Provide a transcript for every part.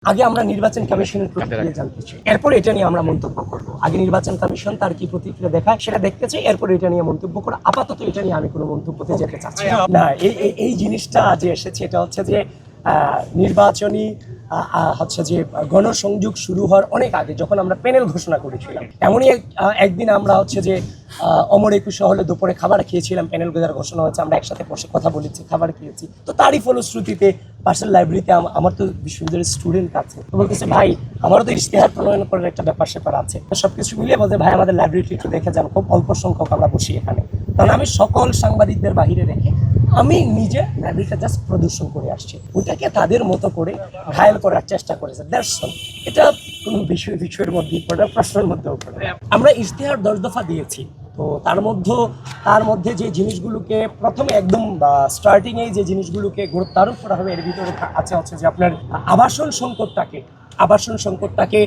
আগে আমরা নির্বাচন কমিশনের প্রতিক্রিয়া জানতে চাই, এরপর এটা নিয়ে আমরা মন্তব্য করব। আগে নির্বাচন কমিশন তার কি প্রতিক্রিয়া দেখায় সেটা দেখতে চাই, এরপর এটা নিয়ে মন্তব্য করব। আপাতত এটা নিয়ে আমি কোনো মন্তব্যতে যেতে চাচ্ছি না। এই জিনিসটা যে এসেছে এটা হচ্ছে যে নির্বাচনী হচ্ছে যে গণসংযোগ শুরু হওয়ার অনেক আগে যখন আমরা প্যানেল ঘোষণা করেছিলাম, এমনই একদিন আমরা হচ্ছে যে অমর একুশে হলে দুপুরে খাবার খেয়েছিলাম, প্যানেল ঘোষণা হচ্ছে, আমরা একসাথে বসে কথা বলেছি, খাবার খেয়েছি। তো তারই ফলশ্রুতিতে পার্সোনাল লাইব্রেরিতে আমার তো বিশ্ববিদ্যালয়ের স্টুডেন্ট আছে, তো বলতেছে ভাই আমারও তো ইশতেহার প্রণয়ন করার একটা ব্যাপার স্যাপার আছে। তো সবকিছু মিলিয়ে বলতে ভাই আমাদের লাইব্রেরিটি একটু দেখে যান, খুব অল্প সংখ্যক আমরা বসি এখানে। কারণ আমি সকল সাংবাদিকদের বাহিরে রেখে আমি নিজে লাইব্রেরিটা জাস্ট প্রদর্শন করে আসছি, ওটাকে তাদের মতো করে ঘায়েল করার চেষ্টা করেছে। That's all. এটা কোনো বিষয়ের মধ্যে পড়ে, প্রশ্নের মধ্যেও পড়ে। আমরা ইশতেহার 10 দফা দিয়েছি, তো তার মধ্যে যে জিনিসগুলোকে প্রথমে একদম স্টার্টিংয়ে যে জিনিসগুলোকে গুরুত্ব আরোপ করা হবে এর ভিতরে আছে হচ্ছে যে আপনার আবাসন সংকটটাকে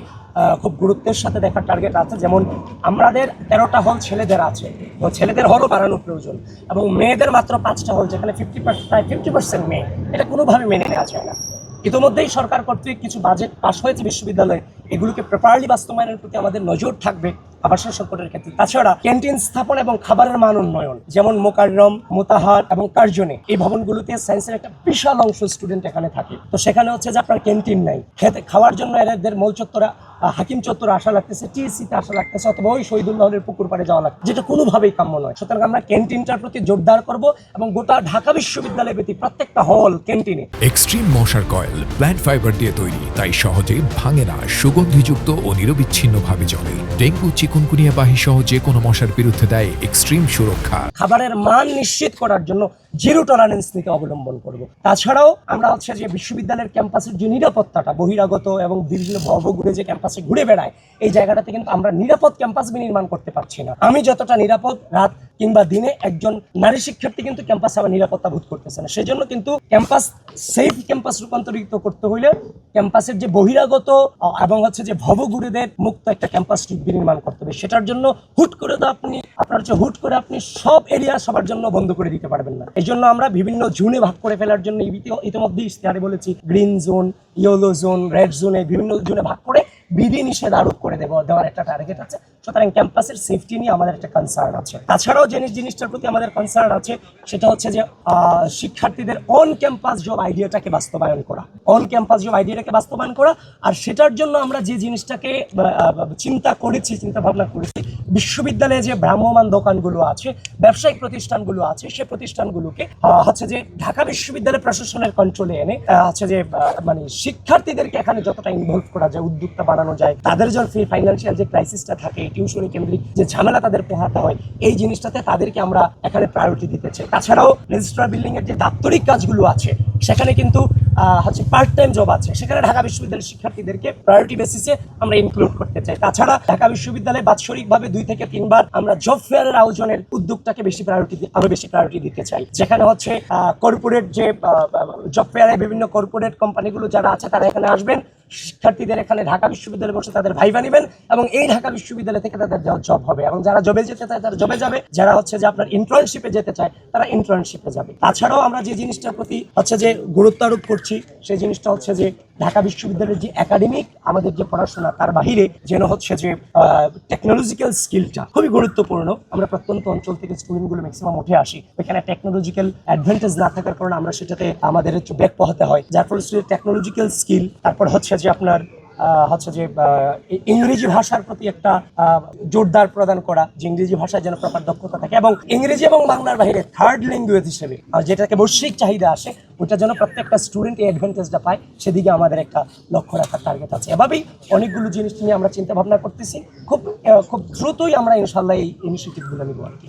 খুব গুরুত্বের সাথে দেখার টার্গেট আছে। যেমন আমাদের 13টা হল ছেলেদের আছে, তো ছেলেদের হলও বাড়ানো প্রয়োজন, এবং মেয়েদের মাত্র 5টা হল, যেখানে 50% মেয়ে। এটা কোনোভাবে মেনে নেওয়া যায় না। ইতিমধ্যেই সরকার কর্তৃক কিছু বাজেট পাস হয়েছে বিশ্ববিদ্যালয়ে, এগুলোকে প্রপারলি বাস্তবায়নের প্রতি আমাদের নজর থাকবে আবাসন সংকটের ক্ষেত্রে। তাছাড়া ক্যান্টিন স্থাপন এবং খাবারের মান উন্নয়ন, যেমন মোকাররম, মোতাহার এবং কার্জনে, এই ভবনগুলোতে সায়েন্সের একটা বিশাল অংশ স্টুডেন্ট এখানে থাকে। তো সেখানে হচ্ছে যে আপনার ক্যান্টিন নাই, খাওয়ার জন্য এদের মূল চত্বরে হাকিম চত্বরে আসা লাগতেছে, টিএসসিতে আসা লাগতেছে, অথবা ওই শহীদুল্লাহ হলের পুকুর পাড়ে যাওয়া লাগছে, যেটা কোনোভাবেই কাম্য নয়। সুতরাং আমরা ক্যান্টিনটার প্রতি জোরদার করব, এবং গোটা ঢাকা বিশ্ববিদ্যালয়ের প্রতি প্রত্যেকটা হল ক্যান্টিনে এক্সট্রিম মশার কয়েল প্ল্যান্ট ফাইবার দিয়ে তৈরি, তাই সহজে ভাঙে না, সুগন্ধিযুক্ত ও নিরবিচ্ছিন্নভাবে জ্বলে। ডেঙ্গু, চিকুনগুনিয়া বাহি সহ যে কোনো মশার বিরুদ্ধে দেয় এক্সট্রিম সুরক্ষা। খাবারের মান নিশ্চিত করার জন্য জিরো টলারেন্স নীতি অবলম্বন করব। তাছাড়াও আমরা হচ্ছে যে বিশ্ববিদ্যালয়ের ক্যাম্পাসের যে নিরাপত্তাটা, বহিরাগত এবং বিভিন্ন ভবঘুরে যে ক্যাম্পাসে ঘুরে বেড়ায়, এই জায়গাটাতে কিন্তু আমরা নিরাপদ ক্যাম্পাস বিনির্মাণ করতে পারছি না। আমি যতটা নিরাপদ রাত কিংবা দিনে, একজন নারী শিক্ষার্থী কিন্তু ক্যাম্পাসে আবার নিরাপত্তা বোধ করতেছে না। সেজন্য কিন্তু ক্যাম্পাস সেফ ক্যাম্পাস রূপান্তরিত করতে হইলে ক্যাম্পাসের যে বহিরাগত এবং হচ্ছে যে ভবঘুরেদের মুক্ত একটা ক্যাম্পাস বিনির্মাণ করতে হবে। সেটার জন্য হুট করে আপনি সব এরিয়া সবার জন্য বন্ধ করে দিতে পারবেন না। এই জন্য আমরা বিভিন্ন জোনে ভাগ করে ফেলার জন্য ইতিমধ্যে ইশতেহারে বলেছি, green zone, yellow zone, red জোনে বিভিন্ন জোনে ভাগ করে বিধি নিষেধ আরোপ করে দেওয়ার একটা টার্গেট আছে। সুতরাং ক্যাম্পাসের সেফটি নিয়ে আমাদের একটা কনসার্ন আছে। তাছাড়াও যে জিনিসটার প্রতি আমাদের কনসার্ন আছে সেটা হচ্ছে যে শিক্ষার্থীদের অন ক্যাম্পাস জব আইডিয়াটাকে বাস্তবায়ন করা। আর সেটার জন্য আমরা যে জিনিসটাকে চিন্তা ভাবনা করেছি, বিশ্ববিদ্যালয়ে যে ভ্রাম্যমান দোকানগুলো আছে, ব্যবসায়িক প্রতিষ্ঠানগুলো আছে, সে প্রতিষ্ঠানগুলোকে হচ্ছে যে ঢাকা বিশ্ববিদ্যালয় প্রশাসনের কন্ট্রোলে এনে হচ্ছে যে মানে শিক্ষার্থীদেরকে এখানে যতটা ইনভলভ করা যায়, উদ্যোক্তা বানানো যায়, তাদের যখন ফাইন্যান্সিয়াল যে ক্রাইসিসটা থাকে, টিউশনি কেন্দ্রিক যে ঝামেলা তাদের পোহাতে হয়, এই জিনিসটাতে তাদেরকে আমরা এখানে প্রায়োরিটি দিতে চাই। তাছাড়াও রেজিস্ট্রার বিল্ডিং এর যে দাপ্তরিক কাজগুলো আছে, সেখানে কিন্তু হচ্ছে পার্ট টাইম জব আছে, সেখানে ঢাকা বিশ্ববিদ্যালয়ের শিক্ষার্থীদেরকে প্রায়োরিটি বেসিসে আমরা ইনক্লুড করতে চাই। তাছাড়া ঢাকা বিশ্ববিদ্যালয়ে বাৎসরিকভাবে 2 থেকে 3 বার আমরা জব ফেয়ারের আয়োজনের উদ্যোগটাকে আরো বেশি প্রায়োরিটি দিতে চাই, যেখানে হচ্ছে কর্পোরেট যে জব ফেয়ারে বিভিন্ন কর্পোরেট কোম্পানিগুলো যারা আছে তারা এখানে আসবেন, শিক্ষার্থীদের এখানে ঢাকা বিশ্ববিদ্যালয়ে বসে তাদের ভাইভা নেবেন, এবং এই ঢাকা বিশ্ববিদ্যালয় থেকে তাদের জব হবে, এবং যারা জবে যেতে চায় তারা জবে যাবে, যারা হচ্ছে যে আপনার ইন্টার্নশিপে যেতে চায় তারা ইন্টার্নশিপে যাবে। তাছাড়াও আমরা যে জিনিসটার প্রতি হচ্ছে যে গুরুত্ব আরোপ করছি, সেই জিনিসটা হচ্ছে যে ঢাকা বিশ্ববিদ্যালয়ের যে একাডেমিক আমাদের যে পড়াশোনা, তার বাহিরে যেন হচ্ছে যে টেকনোলজিক্যাল স্কিলটা খুবই গুরুত্বপূর্ণ। আমরা প্রত্যন্ত অঞ্চল থেকে স্টুডেন্টগুলো ম্যাক্সিমাম উঠে আসি, এখানে টেকনোলজিক্যাল অ্যাডভান্টেজ না থাকার কারণে আমরা সেটাতে আমাদের একটু ব্যাক পোহাতে হয়, যার ফলে টেকনোলজিক্যাল স্কিল, তারপর হচ্ছে যে আপনার হচ্ছে যে ইংরেজি ভাষার প্রতি একটা জোরদার প্রদান করা, যে ইংরেজি ভাষায় যেন প্রপার দক্ষতা থাকে, এবং ইংরেজি এবং বাংলার বাইরে থার্ড ল্যাঙ্গুয়েজ হিসেবে যেটাকে বৈশ্বিক চাহিদা আসে, ওটা যেন প্রত্যেকটা স্টুডেন্ট এই অ্যাডভান্টেজটা পায়, সেদিকে আমাদের একটা লক্ষ্য রাখার টার্গেট আছে। এভাবেই অনেকগুলো জিনিস নিয়ে আমরা চিন্তা ভাবনা করতেছি। খুব দ্রুতই আমরা ইনশাল্লাহ এই ইনিশিয়েটিভগুলো নিব আর কি।